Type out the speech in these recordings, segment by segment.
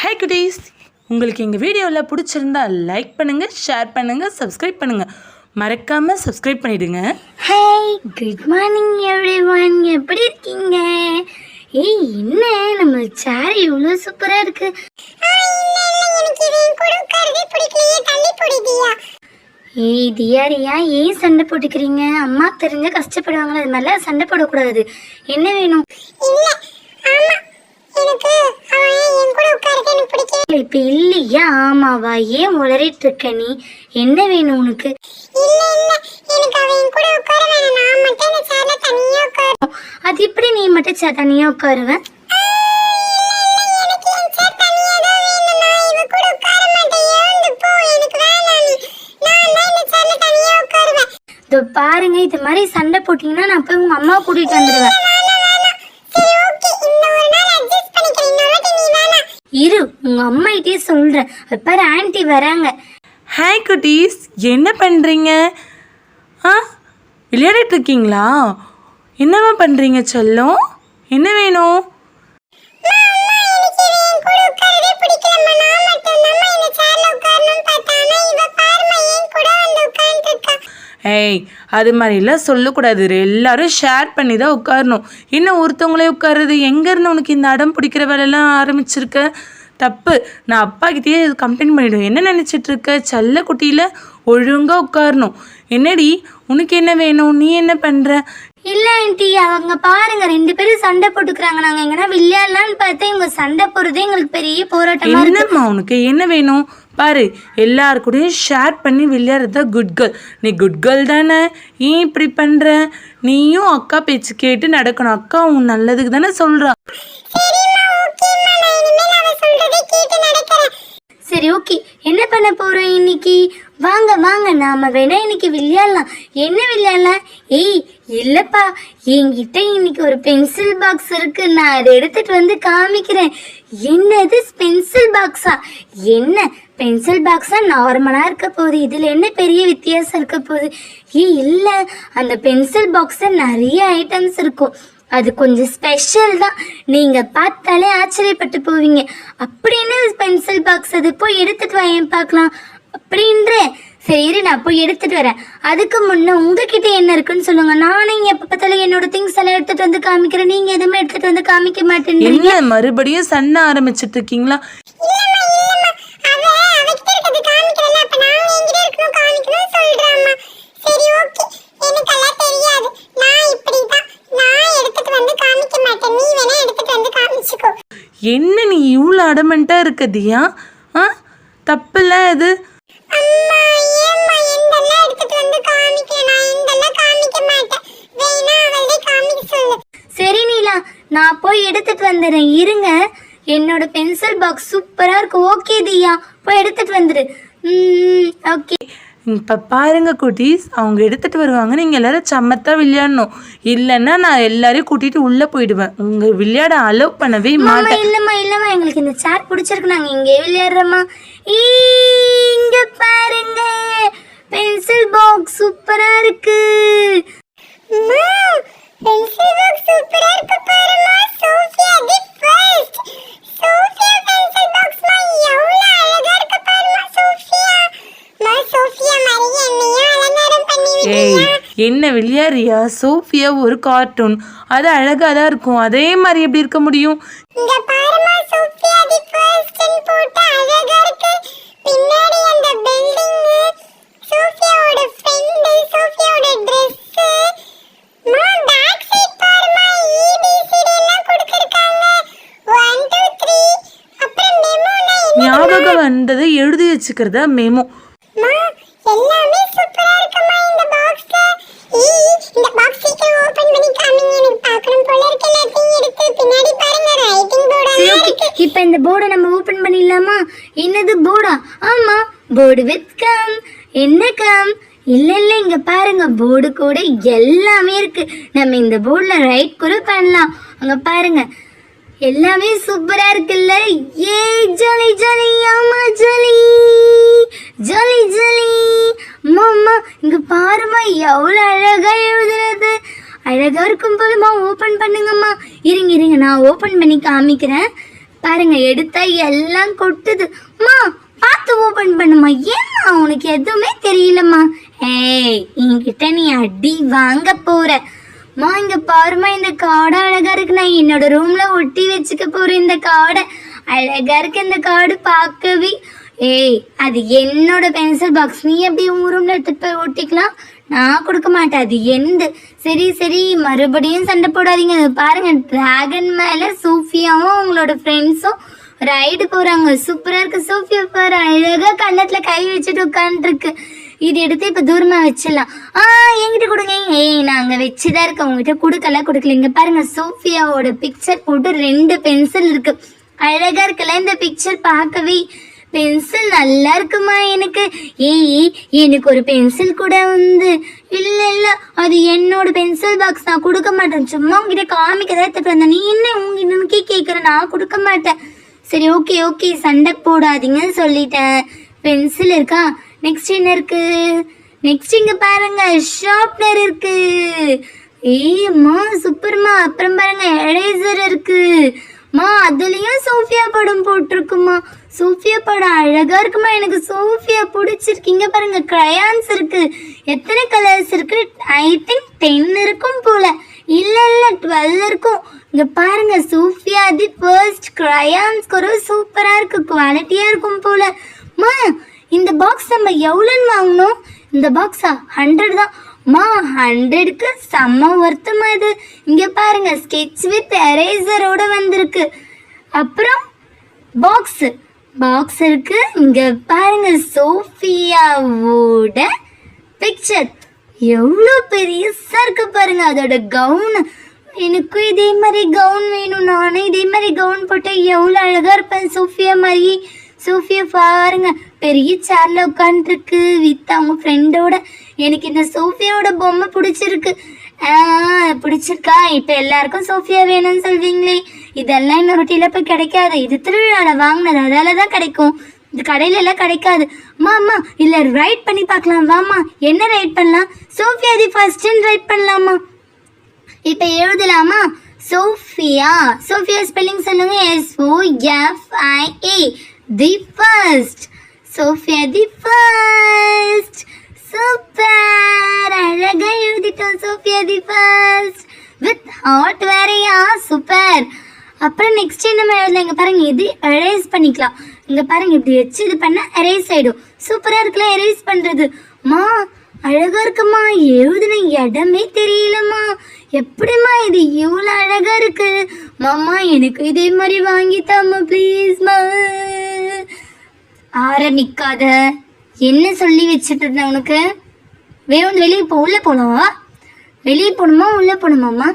Hi குட்டீஸ், உங்களுக்கு எங்கள் வீடியோவில் பிடிச்சிருந்தா லைக் பண்ணுங்கள், ஷேர் பண்ணுங்கள், சப்ஸ்கிரைப் பண்ணுங்கள். மறக்காமல் சப்ஸ்கிரைப் பண்ணிவிடுங்க. Hi, good morning everyone. எப்படி இருக்கீங்க? ஏய், என்ன நம்ம சேர் இவ்வளோ சூப்பராக இருக்கு. ஏய் தியா ரியா, ஏன் சண்டை போட்டுக்கிறீங்க? அம்மா தெரிஞ்ச கஷ்டப்படுவாங்க, அது மாதிரிலாம் சண்டை போடக்கூடாது. என்ன வேணும்? இப்ப இல்லையா? ஆமாவா? ஏன் உளறிட்டு இருக்க நீ? என்ன வேணும் உனக்கு? அது எப்படி நீ மட்டும் தனியா உட்காருவ? பாருங்க, இது மாதிரி சண்டை போட்டீங்கன்னா நான் போய் உங்க அம்மா கூட்டிட்டு வந்துடுவேன். இரு, உங்க அம்மா கிட்டே சொல்றேன். பாரு, ஆன்ட்டி வராங்க. ஹாய் குட்டீஸ், என்ன பண்ணுறீங்க? விளையாடிட்டு இருக்கீங்களா? என்னம்மா பண்ணுறீங்க செல்லம்? என்ன வேணும்? ஏய், அது மாதிரிலாம் சொல்லக்கூடாது. எல்லாரும் ஷேர் பண்ணி தான் உட்காரணும். என்ன ஒருத்தவங்களே உட்காருறது? எங்கேருந்து உனக்கு இந்த அடம் பிடிக்கிற வேலையெல்லாம் ஆரம்பிச்சிருக்க? தப்பு. நான் அப்பா கிட்டேயே கம்ப்ளைண்ட் பண்ணிவிடுவேன். என்ன நினச்சிட்ருக்க? செல்ல குட்டியில் ஒழுங்காக உட்காரணும். என்னடி, உனக்கு என்ன வேணும்? நீ என்ன பண்ணுற? இல்ல ஆண்டி, அவங்க பாருங்க, 2 பேரும் சண்டை போட்டுக்கிறாங்க. நாங்க எங்கன்னா விளையாடலான்னு பார்த்தா இவங்க சண்டை போடுறதே எங்களுக்கு பெரிய போராட்டமா இருக்கு. என்னம்மா உனக்கு என்ன வேணும்? பாரு, எல்லாருக்கூடையும் ஷேர் பண்ணி விளையாடுறதா குட் கேர்ள். நீ குட் கேர்ள் தானே? ஏன் இப்படி பண்ணுற? நீயும் அக்கா பேச்சு கேட்டு நடக்கணும். அக்கா உன் நல்லதுக்கு தானே சொல்கிறா. சரி, ஓகே. என்ன பண்ண போறோம் இன்னைக்கு? வாங்க வாங்க, நாம வேணா இன்னைக்கு விளையாடலாம். என்ன விளையாடலாம்? ஏய் இல்லப்பா, என்கிட்ட இன்னைக்கு ஒரு பென்சில் பாக்ஸ் இருக்கு. நான் அதை எடுத்துட்டு வந்து காமிக்கிறேன். என்னது பென்சில் பாக்ஸா? என்ன பென்சில் பாக்ஸா? நார்மலா இருக்க போகுது. இதுல என்ன பெரிய வித்தியாசம் இருக்க போகுது? ஏய் இல்ல, அந்த பென்சில் பாக்ஸ்ல நிறைய ஐட்டம்ஸ் இருக்கும். அது கொஞ்சம் ஸ்பெஷல் தான். நீங்க பார்த்தாலே ஆச்சரியப்பட்டு போவீங்க. அப்படின்னு பென்சில் பாக்ஸ், அது போய் எடுத்துட்டு வாங்க பார்க்கலாம் அப்படின்ற. சரி, நான் போய் எடுத்துட்டு வரேன். அதுக்கு முன்ன உங்ககிட்ட என்ன இருக்குன்னு சொல்லுங்க. நானும் இங்க எப்ப பார்த்தாலும் என்னோட திங்ஸ் எல்லாம் எடுத்துட்டு வந்து காமிக்கிறேன். நீங்க எதுவுமே எடுத்துட்டு வந்து காமிக்க மாட்டேன்றீங்க. மறுபடியும் சண்டை ஆரம்பிச்சிட்டு இருக்கீங்களா? என்ன நீ இவ்வளோ அடமெண்டா இருக்க தியா? தப்பில்ல இது. சரி நீலா, நான் போய் எடுத்துட்டு வந்துடுறேன். இருங்க, என்னோட பென்சில் பாக்ஸ் சூப்பரா இருக்கு. ஓகே தியா, போய் எடுத்துட்டு வந்துடு. ஓகே. இப்போ பாருங்க குட்டீஸ், அவங்க எடுத்துகிட்டு வருவாங்க. நீங்கள் எல்லோரும் சமத்தாக விளையாடணும். இல்லைன்னா நான் எல்லாரையும் கூட்டிகிட்டு உள்ளே போயிடுவேன். உங்கள் விளையாட அலோவ் பண்ணவே மாட்டேன். இல்லைம்மா இல்லைம்மா, எங்களுக்கு இந்த சேர் பிடிச்சிருக்கு. நாங்கள் இங்கே விளையாடுறோம்மா. இங்கே பாருங்க, பென்சில் பாக்ஸ் சூப்பராக இருக்கு. பென்சில் பாக்ஸ் சூப்பராக இருக்கு பாருமா. Sophia the first. Sophia pencil box எவ்வளோ அழகாக இருக்கு பாருமா. சோஃபியா என்ன விளையாடுறியா? சோஃபியா ஒரு கார்ட்டூன், அது அழகாக தான் இருக்கும். அதே மாதிரி எப்படி இருக்க முடியும்? ஞாபகம் வந்ததை எழுதி வச்சுக்கிறதா மெமோ. இப்ப இந்த போர்டை நம்ம ஓபன் பண்ணிடலாமா? என்னது போர்டா? ஆமா, போர்டு வித் கம். என்ன கம்? இல்ல இல்ல, இங்க பாருங்க, போர்டு கூட எல்லாமே இருக்கு. நம்ம இந்த போர்டுல ரைட் கூட பண்ணலாம். அங்க பாருங்க, எல்லாமே சூப்பரா இருக்குல்ல? ஏ ஜாலி ஜாலி, ஆமா ஜாலி ஜாலி ஜாலி. மாமா இங்க பாருமா, எவ்வளவு அழகா எழுதுறது. அழகா இருக்கும் போதுமா. ஓபன் பண்ணுங்கம்மா. இருங்க நான் ஓபன் பண்ணி காமிக்கிறேன். பாருங்க எடுத்தா எல்லாம் கொட்டுது. மா பார்த்து ஓபன் பண்ணுமா. ஏம்மா உனக்கு எதுவுமே தெரியலம்மா. ஏய் என்கிட்ட நீ அடி வாங்க போற. மா இங்க பாருமா, இந்த காடை அழகா இருக்கு. நான் என்னோட ரூம்ல ஒட்டி வச்சுக்க போறேன். இந்த காடை அழகா இருக்கு. இந்த காடு பார்க்கவே. ஏய் அது என்னோட பென்சில் பாக்ஸ், நீ எப்படி உங்க ரூம்ல எடுத்துட்டு போய் ஒட்டிக்கலாம்? நான் கொடுக்க மாட்டேன், அது எந்த. சரி சரி மறுபடியும் சண்டை போடாதீங்க. பாருங்க டிராகன் மேல சோஃபியாவும் உங்களோட ஃப்ரெண்ட்ஸும் ரைடு போறாங்க. சூப்பரா இருக்கு. சோஃபியா பாரு அழகா கண்ணத்துல கை வச்சுட்டு உட்காந்துருக்கு. இது எடுத்து இப்ப தூரமா வச்சிடலாம். என்கிட்ட கொடுங்க. ஏய் நாங்க வச்சுதான் இருக்க, உங்ககிட்ட கொடுக்கல. இங்க பாருங்க சோஃபியாவோட பிக்சர் போட்டு 2 பென்சில் இருக்கு. அழகா இருக்குல்ல இந்த பிக்சர் பார்க்கவே. பென்சில் நல்லா இருக்குமா எனக்கு. ஏய் எனக்கு ஒரு பென்சில் கூட வந்து. இல்ல அது என்னோட பென்சில் பாக்ஸ், நான் கொடுக்க மாட்டேன். சும்மா உங்ககிட்ட காமிக்கதான் எடுத்துட்டு வந்தேன். நீ என்ன உங்ககிட்ட கேட்குற, நான் கொடுக்க மாட்டேன். சரி ஓகே சண்டை போடாதீங்கன்னு சொல்லிட்டேன். பென்சில் இருக்கா. நெக்ஸ்ட் என்ன இருக்கு? நெக்ஸ்ட் இங்க பாருங்க ஷார்ப்னர் இருக்கு. ஏய்மா சூப்பர்மா. அப்புறம் பாருங்க எரேசர் இருக்கு. மா அதுலயும் சோஃபியா படம் போட்டிருக்குமா. சோஃபியா படம் அழகா இருக்குமா. எனக்கு சோஃபியா பிடிச்சிருக்கு. இங்க பாருங்க கிரையான்ஸ் இருக்கு. எத்தனை கலர்ஸ் இருக்கு? ஐ திங்க் 10 இருக்கும் போல. இல்ல 12 இருக்கும். இங்க பாருங்க சோஃபியா தி ஃபர்ஸ்ட் கிரையான்ஸ் கூட சூப்பரா இருக்கு. குவாலிட்டியா இருக்கும் போல. மா இந்த பாக்ஸ் நம்ம எவ்வளோன்னு வாங்கணும்? இந்த பாக்ஸா 100 தான். மா 100க்கு செம்ம வருத்தமா இது. இங்க பாருங்க ஸ்கெட்ச் வித் எரேசரோட வந்திருக்கு. அப்புறம் பாக்ஸ் இருக்கு. இங்க பாருங்க சோஃபியாவோட பிக்சர் எவ்வளோ பெருசா இருக்கு பாருங்க. அதோட கவுன், எனக்கும் இதே மாதிரி கவுன் வேணும். நானும் இதே மாதிரி கவுன் போட்டா எவ்வளோ அழகா இருப்பேன் சோஃபியா மாதிரி. சோஃபியா பாருங்க பெரிய சேர்ல உட்காந்துருக்கு வித் அவங்க ஃப்ரெண்டோட. எனக்கு இந்த சோஃபியாவோட பொம்மை பிடிச்சிருக்கு. பிடிச்சிருக்கா? இப்போ எல்லாருக்கும் சோஃபியா வேணும்னு சொல்வீங்களே, இதெல்லாம் இன்னொரு ரொட்டியில போய் கிடைக்காது. இது திருவிழால வாங்கினது, அதால தான் கிடைக்கும். இது கடையில எல்லாம் கிடைக்காது. அம்மா இல்ல ரைட் பண்ணி பார்க்கலாம் வாமா. என்ன ரைட் பண்ணலாம்? சோஃபியா தி ஃபர்ஸ்ட் ரைட் பண்ணலாமா? இப்போ எழுதலாமா? சோஃபியா ஸ்பெல்லிங் சொல்லுங்க. SOFIA the first. Sofia the first. Super, அழகா எழுதிட்டோம். Sofia the first with heart வேறையா. சூப்பர். அப்புறம் நெக்ஸ்ட் என்ன எழுதலாம்? இங்க பாருங்க இது எரேஸ் பண்ணிக்கலாம். இங்க பாருங்க இப்படி வச்சு இது பண்ணா எரேஸ் ஆயிடும். சூப்பரா இருக்குல்ல எரேஸ் பண்றது. மா அழகா இருக்குமா. எழுதுன இடமே தெரியலம்மா. எப்படிம்மா இது இவ்வளோ அழகா இருக்கு? மாமா எனக்கு இதே மாதிரி வாங்கித்தாம்மா ப்ளீஸ்மா. ஆரம்பிக்காத. என்ன சொல்லி வச்சுட்டு இருந்தேன் உனக்கு? வேணும் வெளியே போ. உள்ள போனவா? வெளியே போகணுமா உள்ள போகணுமாம்மா?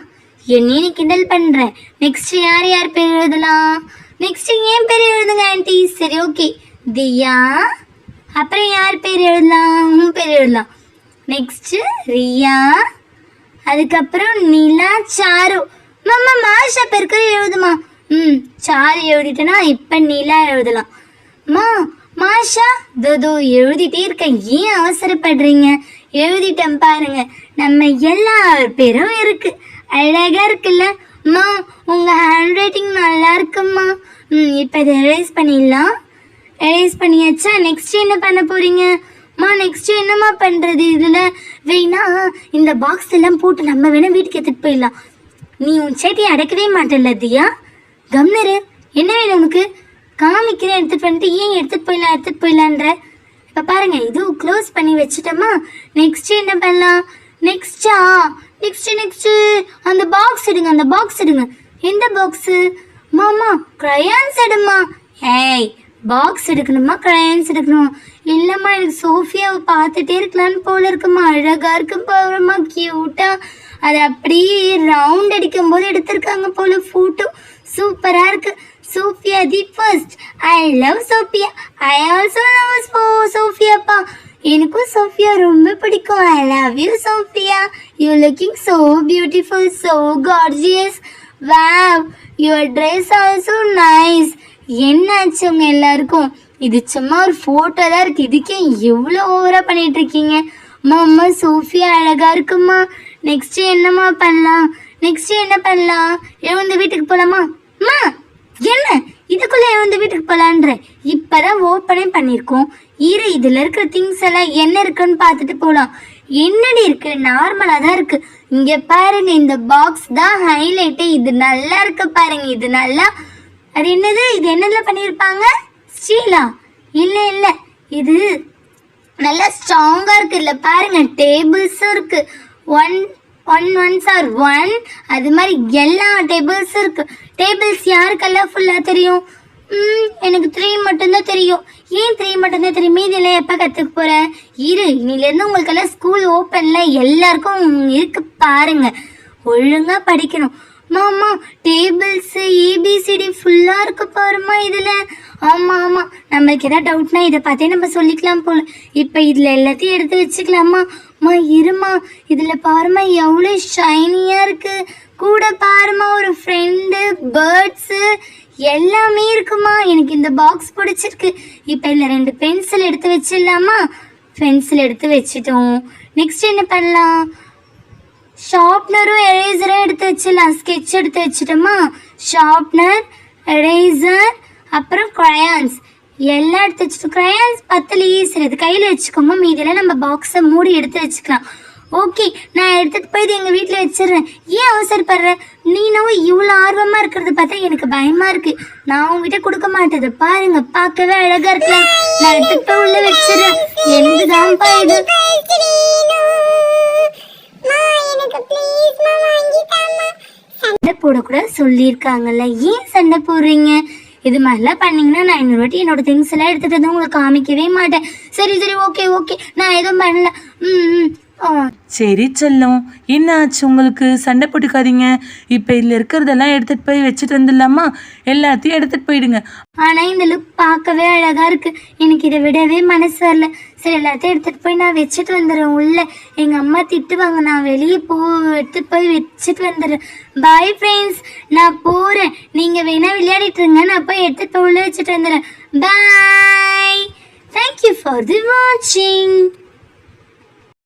என்னையும் கிண்டல் பண்றேன். நெக்ஸ்ட் யார் பேர் எழுதலாம்? நெக்ஸ்ட் என் பேர் எழுதுங்க ஆன்டி. சரி ஓகே தியா. அப்புறம் யார் பேர் எழுதலாம்? உன் பேர் எழுதலாம். நெக்ஸ்ட் ரியா. அதுக்கப்புறம் நிலா, சாரு. மாமா மாஷா பேருக்கு எழுதுமா. சாரு எழுதிட்டேன்னா இப்ப நிலா எழுதலாம். மாஷா தோ எழுதிட்டே இருக்க. ஏன் அவசரப்படுறீங்க? எழுதிட்டேன் பாருங்க. நம்ம எல்லா பேரும் இருக்கு. அழகா இருக்குல்ல? உங்க ஹேண்ட் ரைட்டிங் நல்லா இருக்குமா. இப்ப இதை எரேஸ் பண்ணிடலாம். எரேஸ் பண்ணியாச்சா? நெக்ஸ்ட் என்ன பண்ண போறீங்க? நெக்ஸ்ட் என்னம்மா பண்றது? இதுல வேணா இந்த பாக்ஸ் எல்லாம் போட்டு நம்ம வேணா வீட்டுக்கு எடுத்துட்டு போயிடலாம். நீ உன் சேட்டியை அடைக்கவே மாட்டேல்ல தியா. கம்னரு என்ன வேணும் உனக்கு? காமிக்கிறேன் எடுத்துட்டு வந்துட்டு ஏன் எடுத்துட்டு போயிடலான்ற. இப்ப பாருங்க இது க்ளோஸ் பண்ணி வச்சுட்டோமா. நெக்ஸ்ட் என்ன பண்ணலாம்? நெக்ஸ்ட் அந்த பாக்ஸ் எடுங்க. எந்த பாக்ஸ்? மாமா கிரையான்ஸ் எடுமா. ஏய் பாக்ஸ் எடுக்கணுமா கிரையான்ஸ் எடுக்கணும்? இல்லம்மா எனக்கு சோஃபியாவை பார்த்துட்டே இருக்கலான்னு போல இருக்குமா. அழகா இருக்கு போறமா, கியூட்டா. அது அப்படியே ரவுண்ட் அடிக்கும் போது எடுத்திருக்காங்க போல போட்டோ. சூப்பரா இருக்கு. Sofia the first. I love Sofia. I also love சோஃபியாப்பா. எனக்கும் சோஃபியா ரொம்ப பிடிக்கும். I love you Sofia. You looking so beautiful, so gorgeous. Wow, your dress also nice. என்னாச்சு உங்க எல்லாருக்கும்? இது சும்மா ஒரு போட்டோ தான் இருக்கு. இதுக்கே எவ்வளோ ஓவரா பண்ணிட்டு இருக்கீங்க? மாமா சோஃபியா அழகா இருக்குமா. நெக்ஸ்ட் என்னம்மா பண்ணலாம்? எழுந்து வீட்டுக்கு போலாமா? என்ன இதுக்குள்ள வந்து வீட்டுக்கு போலான்ற இப்பதான் ஓப்பனே பண்ணிருக்கோம். இரு இதுல இருக்கிற திங்ஸ் எல்லாம் என்ன இருக்குன்னு பார்த்துட்டு போலாம். என்னடி இருக்கு? நார்மலா தான் இருக்கு. இங்க பாருங்க, இந்த பாக்ஸ் தான் ஹைலைட்டே. இது நல்லா இருக்கு பாருங்க. இது நல்லா, அது என்னது? இது என்னதுல பண்ணிருப்பாங்க? ஸ்டீலா? இல்ல இல்ல, இது நல்லா ஸ்ட்ராங்கா இருக்கு. இல்ல பாருங்க, டேபிள்ஸும் இருக்கு. ஒன் ஒன்ஸ் ஆர் ஒன், அது மாதிரி எல்லா டேபிள்ஸும் இருக்கு. டேபிள்ஸ் யாருக்கெல்லாம் ஃபுல்லா தெரியும்? எனக்கு 3 மட்டும்தான் தெரியும். ஏன் 3 மட்டும்தான் தெரியும்? மீதியெல்லாம் எப்போ கற்றுக்க போகிறேன்? இரு, இன்னிலேருந்து உங்களுக்கெல்லாம் ஸ்கூல் ஓப்பன்ல எல்லாருக்கும் இருக்கு பாருங்க. ஒழுங்காக படிக்கணும். மாமா, டேபிள்ஸு ஏபிசிடி ஃபுல்லாக இருக்கு பாருமா இதில். ஆமாம் ஆமாம், நம்மளுக்கு எதாவது டவுட்னா இதை பார்த்தே நம்ம சொல்லிக்கலாம் போல. இப்போ இதில் எல்லாத்தையும் எடுத்து வச்சுக்கலாமா? இருமா, இதில் பாருமா எவ்வளோ ஷைனியாக இருக்குது. கூட பாருமா ஒரு ஃப்ரெண்டு, பேர்ட்ஸு எல்லாமே இருக்குமா. எனக்கு இந்த பாக்ஸ் பிடிச்சிருக்கு. இப்போ இதில் 2 பென்சில் எடுத்து வச்சிடலாமா? பென்சில் எடுத்து வச்சிட்டோம். நெக்ஸ்ட் என்ன பண்ணலாம்? ஷார்ப்னரும் எரேசரும் எடுத்து வச்சிடலாம். ஸ்கெட்ச் எடுத்து வச்சிட்டோமா? ஷார்ப்னர், எரேசர், அப்புறம் க்ரையான்ஸ் எல்லாம் எடுத்து வச்சுட்டு, க்ரையான்ஸ் பத்தலையே, சரி அது கையில் வச்சுக்கோமா. மீதியெல்லாம் நம்ம பாக்ஸை மூடி எடுத்து வச்சுக்கலாம். ஓகே, நான் எடுத்துகிட்டு போய் இது எங்கள் வீட்டில் வச்சிடுறேன். ஏன் அவசரப்படுற? நீனவும் இவ்வளோ ஆர்வமாக இருக்கிறத பார்த்தா எனக்கு பயமாக இருக்குது. நான் உங்ககிட்ட கொடுக்க மாட்டேது. பாருங்க, பார்க்கவே அழகாக இருக்கலாம். நான் எடுத்துகிட்டு போய் உள்ள வச்சிடுறேன். என்னதான்ப்பா இது? சண்டை போடக்கூடாது சொல்லியிருக்காங்கல்ல, ஏன் சண்டை போடுறீங்க? இது மாதிரிலாம் பண்ணீங்கன்னா நான் இன்னொரு வாட்டி என்னோட திங்ஸ் எல்லாம் எடுத்துகிட்டு வந்து உங்களுக்கு காமிக்கவே மாட்டேன். சரி சரி, ஓகே ஓகே, நான் எதுவும் பண்ணல. சரி செல்லம், என்ன ஆச்சு உங்களுக்கு? சண்டை போட்டுக்காதீங்க. இப்போ இதில் இருக்கிறதெல்லாம் எடுத்துகிட்டு போய் வச்சுட்டு வந்துடலாமா? எல்லாத்தையும் எடுத்துகிட்டு போயிடுங்க. ஆனால் இந்த லுக் பார்க்கவே அழகாக இருக்குது. எனக்கு இதை விடவே மனசு வரல. சரி, எல்லாத்தையும் எடுத்துகிட்டு போய் நான் வச்சுட்டு வந்துடுறேன் உள்ள. எங்கள் அம்மா திட்டுவாங்க. நான் வெளியே எடுத்துகிட்டு போய் வச்சுட்டு வந்துடுறேன். பாய் ஃப்ரெண்ட்ஸ், நான் போகிறேன். நீங்கள் வேணால் விளையாடிட்டு இருங்க. நான் போய் எடுத்துகிட்டு போய் உள்ள வச்சுட்டு வந்துடுறேன். பாய். தேங்க்யூ ஃபார் தி வாட்சிங்.